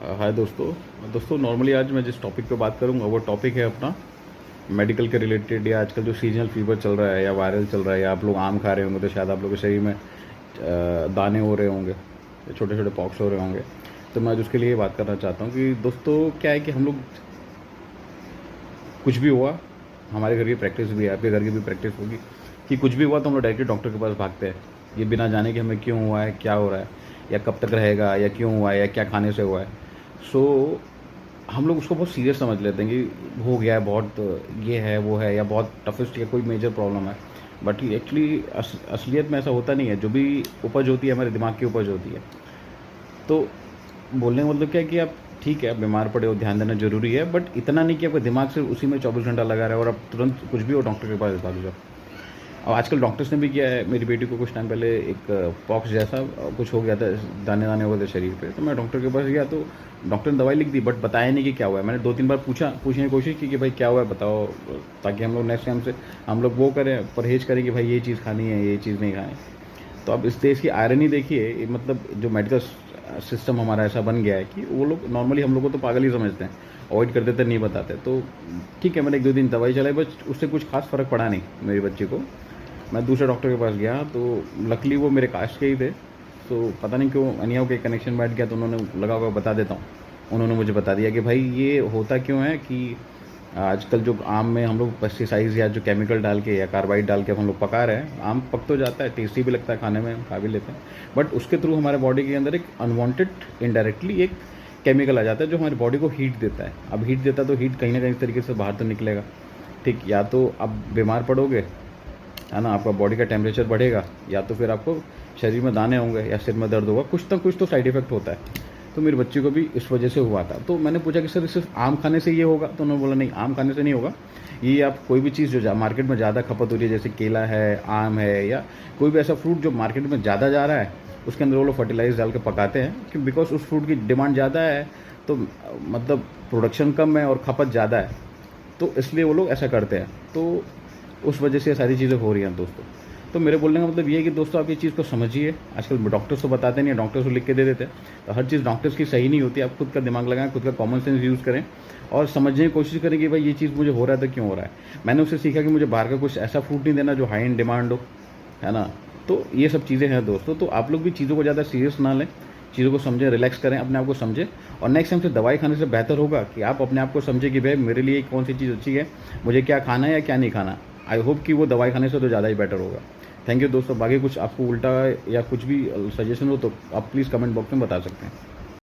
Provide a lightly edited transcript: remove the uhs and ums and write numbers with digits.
हाय दोस्तों नॉर्मली आज मैं जिस टॉपिक पे बात करूंगा वो टॉपिक है अपना मेडिकल के रिलेटेड, या आजकल जो सीजनल फीवर चल रहा है या वायरल चल रहा है, या आप लोग आम खा रहे होंगे तो शायद आप लोगों के शरीर में दाने हो रहे होंगे, छोटे छोटे पॉक्स हो रहे होंगे। तो मैं आज उसके लिए बात करना चाहता हूँ कि दोस्तों क्या है कि हम लोग कुछ भी हुआ, हमारे घर की प्रैक्टिस भी है, आपके घर की भी प्रैक्टिस होगी कि कुछ भी हुआ तो हम लोग डायरेक्टली डॉक्टर के पास भागते हैं, ये बिना जाने कि हमें क्यों हुआ है, क्या हो रहा है, या कब तक रहेगा, या क्यों हुआ है, या क्या खाने से हुआ है। सो हम लोग उसको बहुत सीरियस समझ लेते हैं कि हो गया है बहुत, ये है वो है, या बहुत टफेस्ट या कोई मेजर प्रॉब्लम है। बट एक्चुअली असलियत में ऐसा होता नहीं है। जो भी उपज होती है हमारे दिमाग की उपज होती है। तो बोलने का मतलब क्या है कि आप ठीक है, आप बीमार पड़े हो, ध्यान देना जरूरी है, बट इतना नहीं कि आपका दिमाग सिर्फ उसी में 24 घंटा लगा रहा है और आप तुरंत कुछ भी हो डॉक्टर के पास भाग जाओ। और आजकल डॉक्टर्स ने भी किया है। मेरी बेटी को कुछ टाइम पहले एक पॉक्स जैसा कुछ हो गया था, दाने दाने हो गए थे शरीर पे। तो मैं डॉक्टर के पास गया तो डॉक्टर ने दवाई लिख दी, बट बताया नहीं कि क्या हुआ है। मैंने 2-3 बार पूछने की कोशिश की कि भाई क्या हुआ है बताओ, ताकि हम लोग नेक्स्ट टाइम से हम लोग वो करें, परहेज करें कि भाई ये चीज़ खानी है, ये चीज़ नहीं खानी। तो अब इस देश की आयरनी देखिए, मतलब जो मेडिकल सिस्टम हमारा ऐसा बन गया है कि वो लोग नॉर्मली हम लोग को तो पागल ही समझते हैं, अवॉइड कर देते, नहीं बताते। तो ठीक है, मैंने 1-2 दिन दवाई चलाई, बस उससे कुछ खास फ़र्क पड़ा नहीं मेरी बच्ची को। मैं दूसरे डॉक्टर के पास गया तो लकली वो मेरे कास्ट के ही थे। तो पता नहीं क्यों अनिया के कनेक्शन बैठ गया, तो उन्होंने लगा हुआ बता देता हूँ। उन्होंने मुझे बता दिया कि भाई ये होता क्यों है कि आजकल जो आम में हम लोग पेस्टिसाइड्स या जो केमिकल डाल के या कार्बाइड डाल के हम लोग पका रहे हैं, आम पक तो जाता है, टेस्टी भी लगता है, खाने में खा भी लेते हैं, बट उसके थ्रू हमारे बॉडी के अंदर एक अनवांटेड इनडायरेक्टली एक केमिकल आ जाता है जो हमारी बॉडी को हीट देता है। अब हीट देता है तो हीट कहीं ना कहीं तरीके से बाहर तो निकलेगा। ठीक, या तो आप बीमार पड़ोगे, है ना, आपका बॉडी का टेम्परेचर बढ़ेगा, या तो फिर आपको शरीर में दाने होंगे या सिर में दर्द होगा, कुछ ना कुछ तो साइड इफेक्ट होता है। तो मेरी बच्ची को भी इस वजह से हुआ था। तो मैंने पूछा कि सर सिर्फ आम खाने से ये होगा? तो उन्होंने बोला नहीं, आम खाने से नहीं होगा। ये आप कोई भी चीज़ जो मार्केट में ज़्यादा खपत हो रही है, जैसे केला है, आम है, या कोई भी ऐसा फ्रूट जो मार्केट में ज़्यादा जा रहा है, उसके अंदर वो लोग फर्टिलाइज डाल के पकाते हैं कि बिकॉज उस फ्रूट की डिमांड ज़्यादा है, तो मतलब प्रोडक्शन कम है और खपत ज़्यादा है, तो इसलिए वो लोग ऐसा करते हैं। तो उस वजह से सारी चीज़ें हो रही हैं दोस्तों। तो मेरे बोलने का मतलब ये है कि दोस्तों आप ये चीज़ को समझिए। आजकल डॉक्टर्स तो बताते नहीं है, डॉक्टर्स को लिख के दे देते हैं, तो हर चीज़ डॉक्टर्स की सही नहीं होती। आप खुद का दिमाग लगाएं, खुद का कॉमन सेंस यूज़ करें और समझने की कोशिश करें कि भाई ये चीज़ मुझे हो रहा है तो क्यों हो रहा है। मैंने उससे सीखा कि मुझे बाहर का कुछ ऐसा फ्रूट नहीं देना जो हाई इन डिमांड हो, है ना। तो ये सब चीज़ें हैं दोस्तों। तो आप लोग भी चीज़ों को ज़्यादा सीरियस ना लें, चीज़ों को समझें, रिलैक्स करें, अपने आप को समझें। और नेक्स्ट टाइम से दवाई खाने से बेहतर होगा कि आप अपने आप को समझें कि भाई मेरे लिए कौन सी चीज़ अच्छी है, मुझे क्या खाना है या क्या नहीं खाना। आई होप कि वो दवाई खाने से तो ज़्यादा ही बेटर होगा। थैंक यू दोस्तों। बाकी कुछ आपको उल्टा या कुछ भी सजेशन हो तो आप प्लीज़ कमेंट बॉक्स में बता सकते हैं।